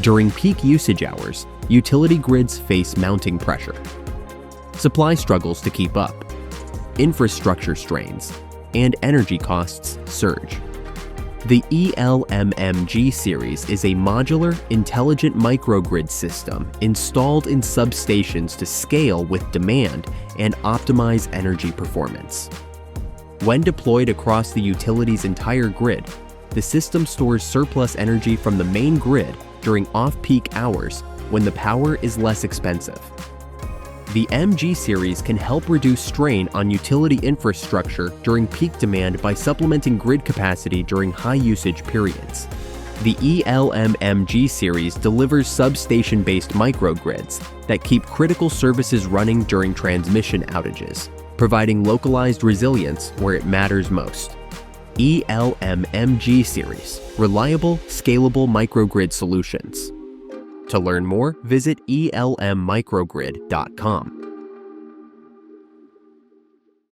During peak usage hours, utility grids face mounting pressure, supply struggles to keep up, infrastructure strains, and energy costs surge. The ELM series is a modular, intelligent microgrid system installed in substations to scale with demand and optimize energy performance. When deployed across the utility's entire grid, the system stores surplus energy from the main grid during off-peak hours when the power is less expensive. The MG series can help reduce strain on utility infrastructure during peak demand by supplementing grid capacity during high-usage periods. The ELM MG series delivers substation-based microgrids that keep critical services running during transmission outages, providing localized resilience where it matters most. ELM MG series, reliable, scalable microgrid solutions. To learn more, visit elmmicrogrid.com.